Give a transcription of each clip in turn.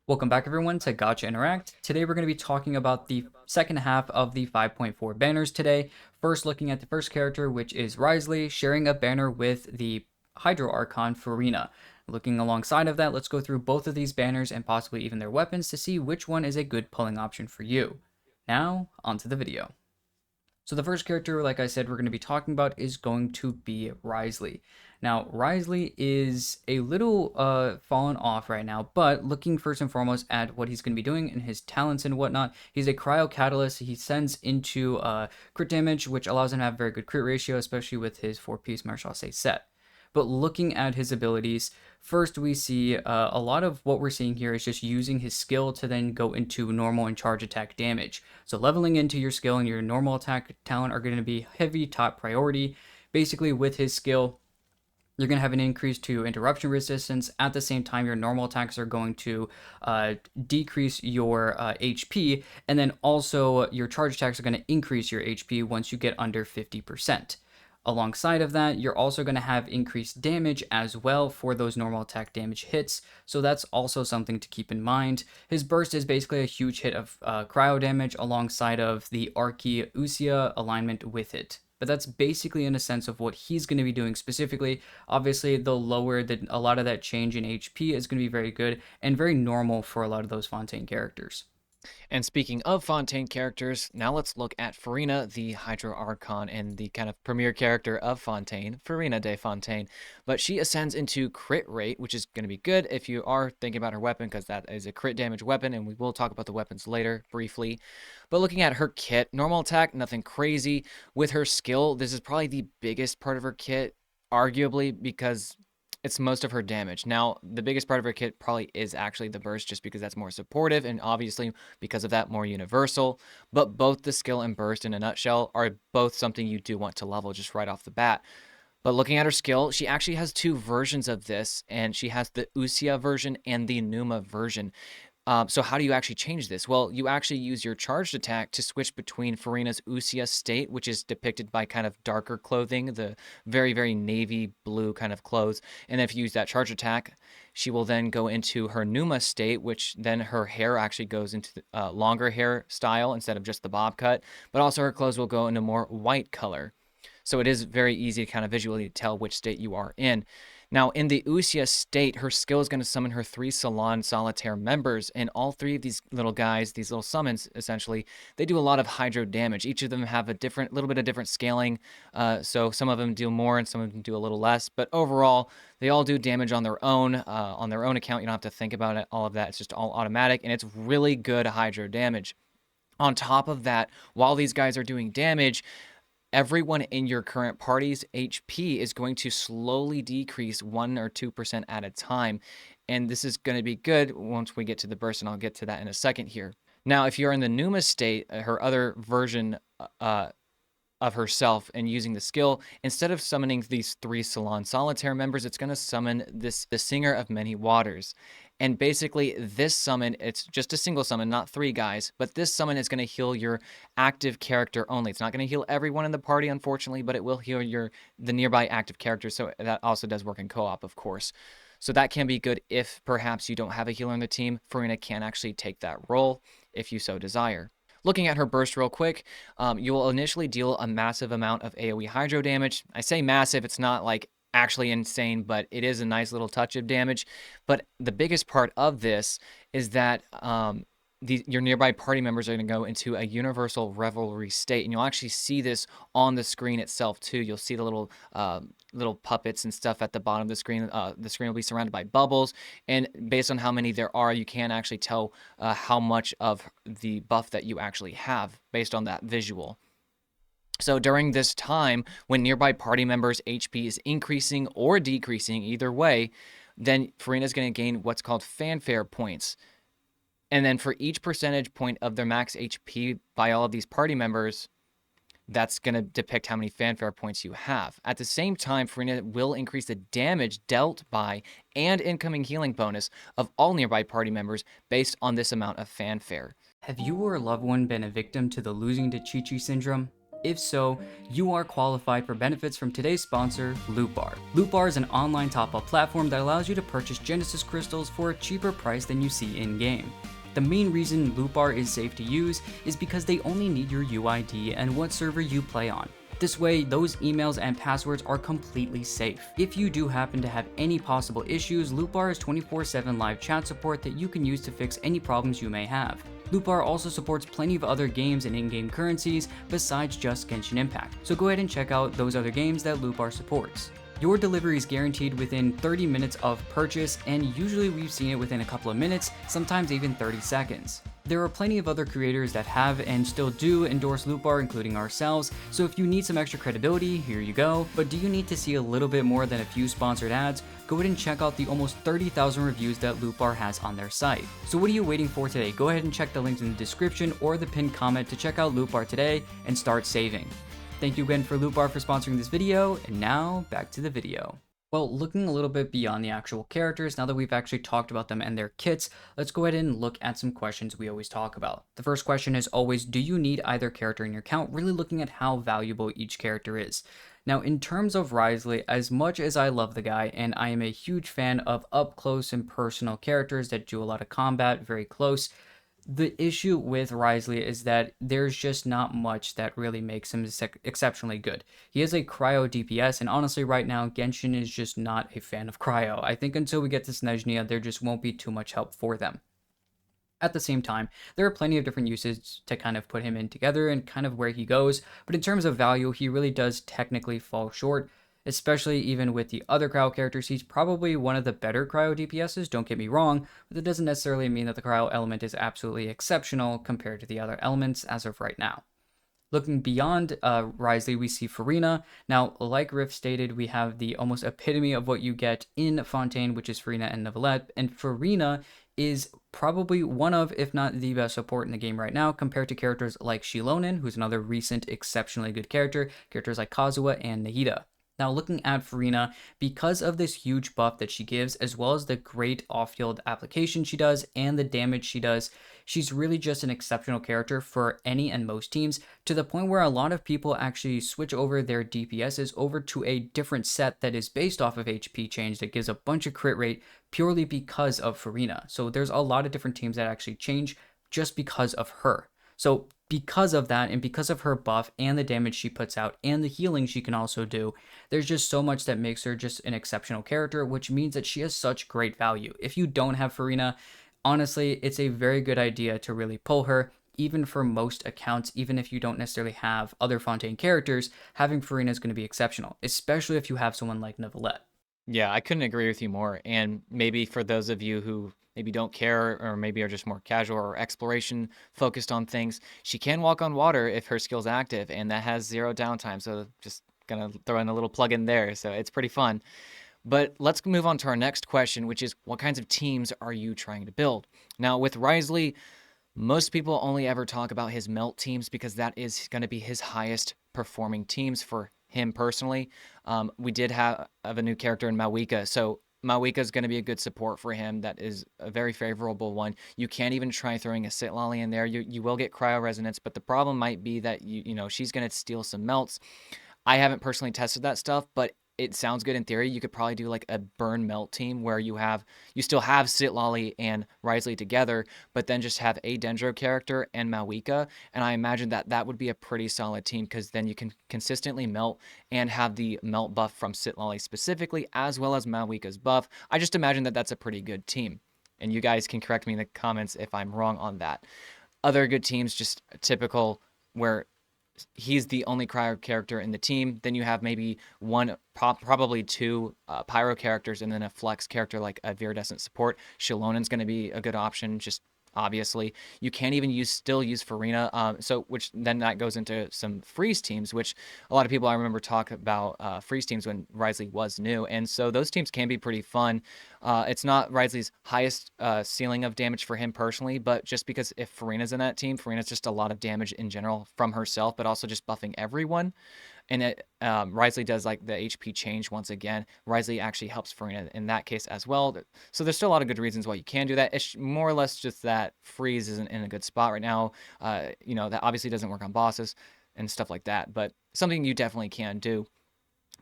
Welcome back everyone to Gotcha Interact. Today we're going to be talking about the second half of the 5.4 banners today. First looking at the first character, which is Wriothesley, sharing a banner with the Hydro Archon Furina. Looking alongside of that, let's go through both of these banners and possibly even their weapons to see which one is a good pulling option for you. Now, onto the video. So the first character, like I said, we're going to be talking about is going to be Wriothesley. Now, Wriothesley is a little fallen off right now, but looking first and foremost at what he's going to be doing and his talents and whatnot, he's a Cryo Catalyst. He sends into crit damage, which allows him to have very good crit ratio, especially with his 4-piece Martial set. But looking at his abilities, first we see a lot of what we're seeing here is just using his skill to then go into normal and charge attack damage. So leveling into your skill and your normal attack talent are going to be heavy top priority. Basically with his skill, you're going to have an increase to interruption resistance. At the same time, your normal attacks are going to decrease your HP, and then also your charge attacks are going to increase your HP once you get under 50%. Alongside of that, you're also going to have increased damage as well for those normal attack damage hits, so that's also something to keep in mind. His burst is basically a huge hit of cryo damage alongside of the Archie Usia alignment with it. But that's basically in a sense of what he's going to be doing specifically. Obviously, the lower that a lot of that change in HP is going to be very good and very normal for a lot of those Fontaine characters. And speaking of Fontaine characters, now let's look at Furina, the Hydro Archon and the kind of premier character of Fontaine, Furina de Fontaine. But she ascends into crit rate, which is going to be good if you are thinking about her weapon, because that is a crit damage weapon, and we will talk about the weapons later briefly. But looking at her kit, normal attack, nothing crazy. With her skill, this is probably the biggest part of her kit, arguably, because it's most of her damage. Now, the biggest part of her kit probably is actually the burst, just because that's more supportive, and obviously, because of that, more universal. But both the skill and burst, in a nutshell, are both something you do want to level just right off the bat. But looking at her skill, she actually has two versions of this, and she has the Usia version and the Numa version. So how do you actually change this? Well, you actually use your charged attack to switch between Furina's Usia state, which is depicted by kind of darker clothing, the very, very navy blue kind of clothes. And if you use that charge attack, she will then go into her Numa state, which then her hair actually goes into the, longer hair style instead of just the bob cut. But also her clothes will go into more white color. So it is very easy to kind of visually tell which state you are in. Now, in the Usia state, her skill is going to summon her 3 Salon Solitaire members, and all 3 of these little guys, these little summons, essentially, they do a lot of hydro damage. Each of them have a little bit of different scaling, so some of them do more and some of them do a little less, but overall, they all do damage on their own account. You don't have to think about it, all of that. It's just all automatic, and it's really good hydro damage. On top of that, while these guys are doing damage, everyone in your current party's HP is going to slowly decrease 1 or 2% at a time. And this is going to be good once we get to the burst, and I'll get to that in a second here. Now, if you're in the Numa state, her other version of herself and using the skill, instead of summoning these 3 Salon Solitaire members, it's going to summon the Singer of Many Waters. And basically, this summon, it's just a single summon, not 3 guys, but this summon is going to heal your active character only. It's not going to heal everyone in the party, unfortunately, but it will heal the nearby active characters, so that also does work in co-op, of course. So that can be good if perhaps you don't have a healer on the team. Furina can actually take that role if you so desire. Looking at her burst real quick, you will initially deal a massive amount of AoE hydro damage. I say massive, it's not like actually insane, but it is a nice little touch of damage. But the biggest part of this is that your nearby party members are going to go into a universal revelry state, and you'll actually see this on the screen itself too. You'll see the little puppets and stuff at the bottom of the screen. The screen will be surrounded by bubbles, and based on how many there are, you can actually tell how much of the buff that you actually have based on that visual. So during this time, when nearby party members' HP is increasing or decreasing, either way, then Furina is going to gain what's called fanfare points. And then for each percentage point of their max HP by all of these party members, that's going to depict how many fanfare points you have. At the same time, Furina will increase the damage dealt by and incoming healing bonus of all nearby party members based on this amount of fanfare. Have you or a loved one been a victim to the losing to Chi-Chi syndrome? If so, you are qualified for benefits from today's sponsor, Lootbar. Lootbar is an online top-up platform that allows you to purchase Genesis crystals for a cheaper price than you see in-game. The main reason Lootbar is safe to use is because they only need your UID and what server you play on. This way, those emails and passwords are completely safe. If you do happen to have any possible issues, Lootbar has 24/7 live chat support that you can use to fix any problems you may have. Lootbar also supports plenty of other games and in-game currencies besides just Genshin Impact, so go ahead and check out those other games that Lootbar supports. Your delivery is guaranteed within 30 minutes of purchase, and usually we've seen it within a couple of minutes, sometimes even 30 seconds. There are plenty of other creators that have and still do endorse Lootbar, including ourselves, so if you need some extra credibility, here you go. But do you need to see a little bit more than a few sponsored ads? Go ahead and check out the almost 30,000 reviews that Lootbar has on their site. So what are you waiting for today? Go ahead and check the links in the description or the pinned comment to check out Lootbar today and start saving. Thank you again for Lootbar for sponsoring this video, and now back to the video. Well, looking a little bit beyond the actual characters, now that we've actually talked about them and their kits, let's go ahead and look at some questions we always talk about. The first question is always, do you need either character in your account? Really looking at how valuable each character is. Now, in terms of Wriothesley, as much as I love the guy, and I am a huge fan of up-close and personal characters that do a lot of combat, very close, the issue with Wriothesley is that there's just not much that really makes him exceptionally good. He has a cryo DPS, and honestly right now, Genshin is just not a fan of cryo. I think until we get to Synergies, there just won't be too much help for them. At the same time, there are plenty of different uses to kind of put him in together and kind of where he goes, but in terms of value, he really does technically fall short. Especially even with the other cryo characters, he's probably one of the better cryo DPSs, don't get me wrong, but that doesn't necessarily mean that the cryo element is absolutely exceptional compared to the other elements as of right now. Looking beyond Wriothesley, we see Furina. Now, like Riff stated, we have the almost epitome of what you get in Fontaine, which is Furina and Neuvillette, and Furina is probably one of, if not the best support in the game right now, compared to characters like Shilonen, who's another recent exceptionally good character, characters like Kazuha and Nahida. Now, looking at Furina, because of this huge buff that she gives, as well as the great off-field application she does and the damage she does, she's really just an exceptional character for any and most teams, to the point where a lot of people actually switch over their DPSs over to a different set that is based off of HP change that gives a bunch of crit rate purely because of Furina. So there's a lot of different teams that actually change just because of her. So because of that, and because of her buff and the damage she puts out and the healing she can also do, there's just so much that makes her just an exceptional character, which means that she has such great value. If you don't have Furina, honestly, it's a very good idea to really pull her, even for most accounts. Even if you don't necessarily have other Fontaine characters, having Furina is going to be exceptional, especially if you have someone like Neuvillette. Yeah, I couldn't agree with you more. And maybe for those of you who maybe don't care or maybe are just more casual or exploration focused on things, she can walk on water if her skill's active, and that has 0 downtime. So just gonna throw in a little plug in there. So it's pretty fun. But let's move on to our next question, which is what kinds of teams are you trying to build? Now, with Wriothesley, most people only ever talk about his melt teams because that is going to be his highest performing teams for him personally. We did have a new character in Mawika, so Mawika is going to be a good support for him. That is a very favorable one. You can't even try throwing a Sitlolly in there. You will get cryo resonance, but the problem might be that you know she's going to steal some melts. I haven't personally tested that stuff, but it sounds good in theory. You could probably do like a burn melt team where you still have Sitlolly and Wriothesley together, but then just have a Dendro character and Mawika. And I imagine that that would be a pretty solid team because then you can consistently melt and have the melt buff from Sitlolly specifically, as well as Mawika's buff. I just imagine that that's a pretty good team. And you guys can correct me in the comments if I'm wrong on that. Other good teams, just typical where he's the only cryo character in the team. Then you have maybe one, probably two pyro characters, and then a flex character like a viridescent support. Shilonen's going to be a good option, just obviously. You can't even still use Furina, which then that goes into some freeze teams, which a lot of people I remember talk about freeze teams when Wriothesley was new, and so those teams can be pretty fun. It's not Wriothesley's highest ceiling of damage for him personally, but just because if Furina's in that team, Furina's just a lot of damage in general from herself, but also just buffing everyone. And Wriothesley does like the HP change once again. Wriothesley actually helps Furina in that case as well. So there's still a lot of good reasons why you can do that. It's more or less just that freeze isn't in a good spot right now. That obviously doesn't work on bosses. and stuff like that. But something you definitely can do.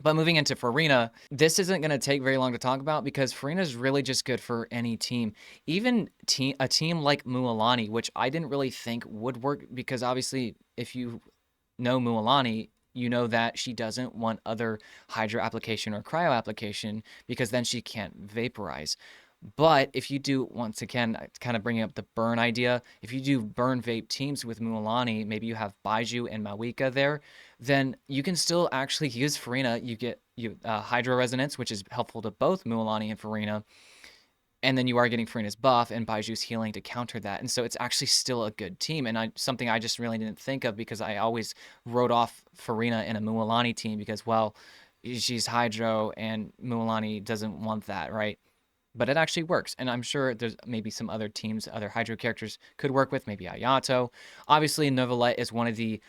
But moving into Furina, this isn't going to take very long to talk about because Furina is really just good for any team. Even a team like Mualani, which I didn't really think would work because obviously if you know Mualani, you know that she doesn't want other Hydro application or Cryo application because then she can't vaporize. But if you do, once again, kind of bringing up the burn idea, if you do burn vape teams with Mualani, maybe you have Baiju and Mawika there, then you can still actually use Furina. You get Hydro Resonance, which is helpful to both Mualani and Furina. And then you are getting Furina's buff and Baiju's healing to counter that. And so it's actually still a good team. And something I just really didn't think of because I always wrote off Furina in a Mualani team because, well, she's Hydro and Mualani doesn't want that, right? But it actually works. And I'm sure there's maybe some other teams, other Hydro characters could work with, maybe Ayato. Obviously, Novelette is one of the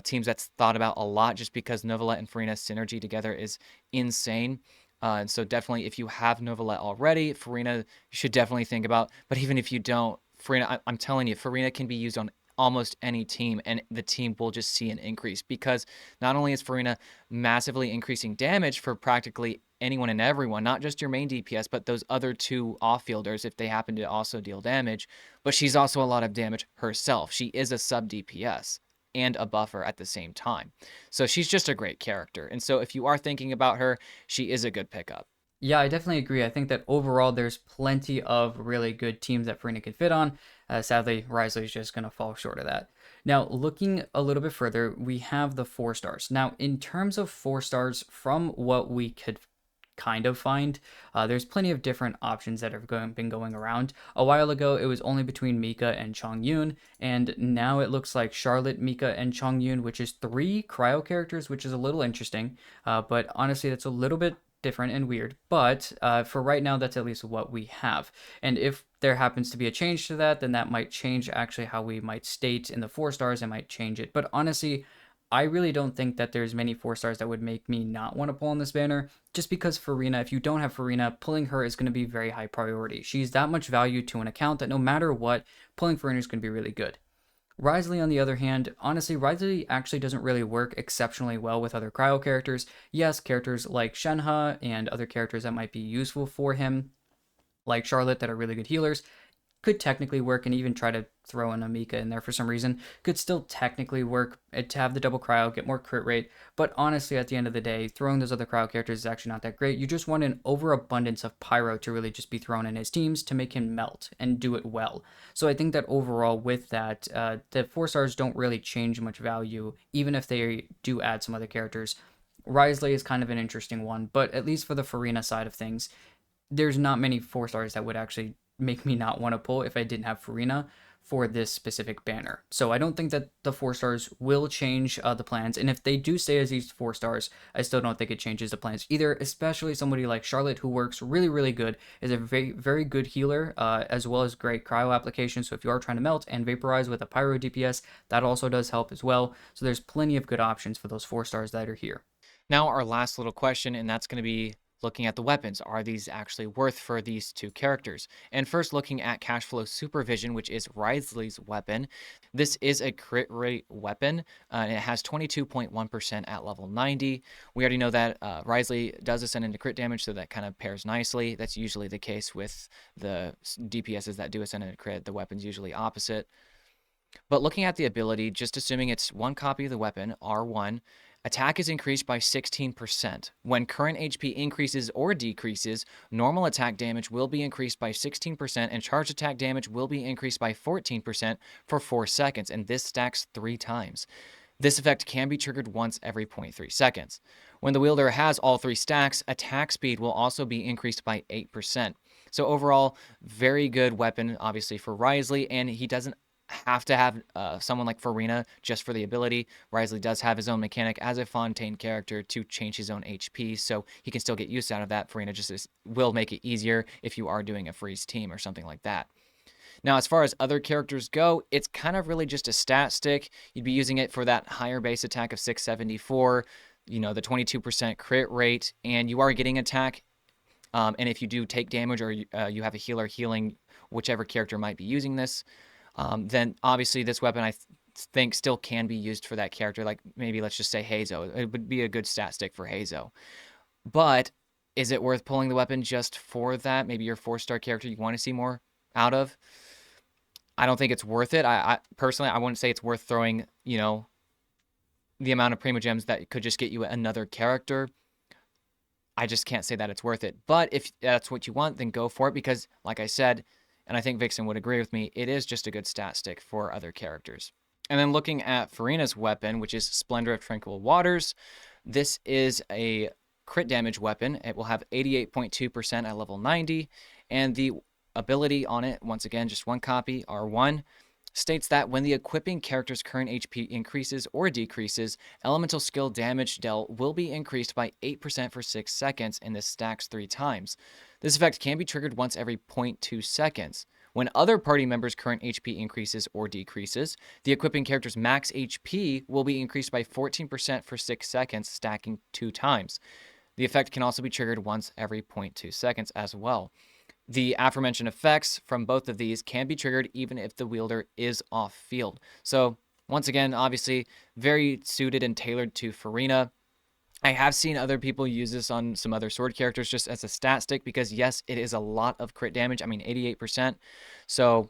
teams that's thought about a lot just because Novelette and Furina synergy together is insane. And so definitely if you have Novelette already, Furina you should definitely think about. But even if you don't, Furina, I'm telling you, Furina can be used on almost any team and the team will just see an increase because not only is Furina massively increasing damage for practically anyone and everyone, not just your main DPS, but those other two off-fielders if they happen to also deal damage, but she's also a lot of damage herself. She is a sub DPS and a buffer at the same time. So she's just a great character. And so if you are thinking about her, she is a good pickup. Yeah, I definitely agree. I think that overall, there's plenty of really good teams that Farina could fit on. Sadly, Wriothesley is just going to fall short of that. Now, looking a little bit further, we have the 4 stars. Now, in terms of 4 stars, from what we could kind of find, there's plenty of different options that have been going around. A while ago, it was only between Mika and Chongyun, and now it looks like Charlotte, Mika, and Chongyun, which is 3 cryo characters, which is a little interesting. But honestly, that's a little bit different and weird, but for right now, that's at least what we have. And if there happens to be a change to that, then that might change actually how we might state in the 4 stars. It might change it, but honestly, I really don't think that there's many 4 stars that would make me not want to pull on this banner, just because Furina, if you don't have Furina, pulling her is going to be very high priority. She's that much value to an account that no matter what, pulling Furina is going to be really good. Wriothesley, on the other hand, honestly, Wriothesley actually doesn't really work exceptionally well with other cryo characters. Yes, characters like Shenhe and other characters that might be useful for him, like Charlotte, that are really good healers, could technically work, and even try to throw an Amika in there for some reason, could still technically work to have the double cryo, get more crit rate, but honestly, at the end of the day, throwing those other cryo characters is actually not that great. You just want an overabundance of pyro to really just be thrown in his teams to make him melt and do it well. So I think that overall with that, the 4 stars don't really change much value, even if they do add some other characters. Wriothesley is kind of an interesting one, but at least for the Furina side of things, there's not many 4 stars that would actually make me not want to pull if I didn't have Furina for this specific banner. So I don't think that the 4 stars will change the plans. And if they do stay as these 4 stars, I still don't think it changes the plans either, especially somebody like Charlotte, who works really, really good, is a very, very good healer, as well as great cryo application. So if you are trying to melt and vaporize with a pyro DPS, that also does help as well. So there's plenty of good options for those 4 stars that are here. Now our last little question, and that's going to be looking at the weapons. Are these actually worth for these 2 characters? And first looking at Cash Flow Supervision, which is Wriothesley's weapon. This is a crit rate weapon, and it has 22.1% at level 90. We already know that Wriothesley does ascend into crit damage, so that kind of pairs nicely. That's usually the case with the DPSs that do ascend into crit. The weapon's usually opposite. But looking at the ability, just assuming it's 1 copy of the weapon, R1, attack is increased by 16%. When current HP increases or decreases, normal attack damage will be increased by 16% and charge attack damage will be increased by 14% for 4 seconds, and this stacks 3 times. This effect can be triggered once every 0.3 seconds. When the wielder has all 3 stacks, attack speed will also be increased by 8%. So overall, very good weapon, obviously, for Wriothesley, and he doesn't have to have someone like Furina just for the ability. Wriothesley does have his own mechanic as a Fontaine character to change his own HP, so he can still get use out of that. Furina just will make it easier if you are doing a freeze team or something like that. Now, as far as other characters go, it's kind of really just a stat stick. You'd be using it for that higher base attack of 674, the 22% crit rate, and you are getting attack. And if you do take damage or you have a healer healing whichever character might be using this, then obviously this weapon I think still can be used for that character. Like maybe let's just say Hazo. It would be a good stat stick for Hazo. But is it worth pulling the weapon just for that? Maybe your 4-star character you want to see more out of? I don't think it's worth it. I personally, I wouldn't say it's worth throwing, the amount of Primo Gems that could just get you another character. I just can't say that it's worth it. But if that's what you want, then go for it because, like I said, and I think Vixen would agree with me, it is just a good stat stick for other characters. And then looking at Furina's weapon, which is Splendor of Tranquil Waters, this is a crit damage weapon. It will have 88.2% at level 90, and the ability on it, once again, just one copy, R1, states that when the equipping character's current HP increases or decreases, elemental skill damage dealt will be increased by 8% for 6 seconds, and this stacks 3 times. This effect can be triggered once every 0.2 seconds. When other party members' current HP increases or decreases, the equipping character's max HP will be increased by 14% for 6 seconds, stacking 2 times. The effect can also be triggered once every 0.2 seconds as well. The aforementioned effects from both of these can be triggered even if the wielder is off field. So once again, obviously very suited and tailored to Furina. I have seen other people use this on some other sword characters just as a stat stick because yes, it is a lot of crit damage. I mean, 88%. So,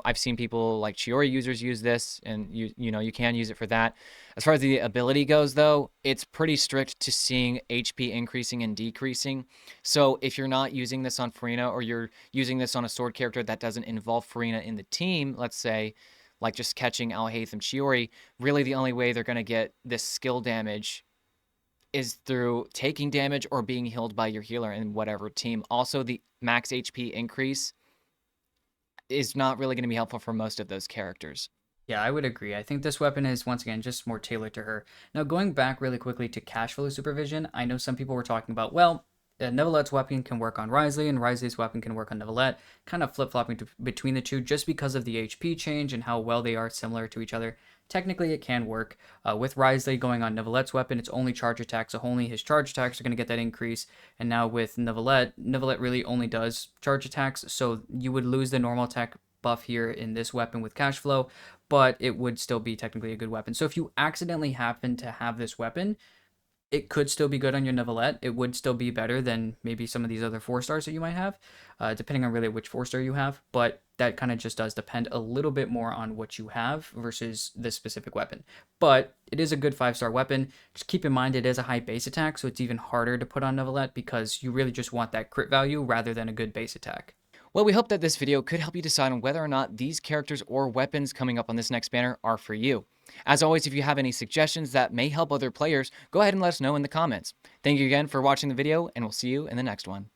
I've seen people like Chiori users use this, and you can use it for that. As far as the ability goes, though, it's pretty strict to seeing HP increasing and decreasing. So if you're not using this on Furina, or you're using this on a sword character that doesn't involve Furina in the team, let's say, like just catching Alhaitham Chiori, really the only way they're going to get this skill damage is through taking damage or being healed by your healer in whatever team. Also, the max HP increase is not really going to be helpful for most of those characters. Yeah, I would agree. I think this weapon is, once again, just more tailored to her. Now, going back really quickly to cash flow supervision, I know some people were talking about, well, Nevelette's weapon can work on Wriothesley, and Wriothesley's weapon can work on Nevelette, kind of flip-flopping between the two just because of the HP change and how well they are similar to each other. Technically, it can work. With Wriothesley going on Nevelette's weapon, it's only charge attacks, so only his charge attacks are going to get that increase. And now with Nevelette, Nevelette really only does charge attacks, so you would lose the normal attack buff here in this weapon with cash flow, but it would still be technically a good weapon. So if you accidentally happen to have this weapon, it could still be good on your Nevelette. It would still be better than maybe some of these other 4-stars that you might have, depending on really which 4-star you have. But that kind of just does depend a little bit more on what you have versus this specific weapon. But it is a good 5-star weapon. Just keep in mind it is a high base attack, so it's even harder to put on Nevelette because you really just want that crit value rather than a good base attack. Well, we hope that this video could help you decide on whether or not these characters or weapons coming up on this next banner are for you. As always, if you have any suggestions that may help other players, go ahead and let us know in the comments. Thank you again for watching the video, and we'll see you in the next one.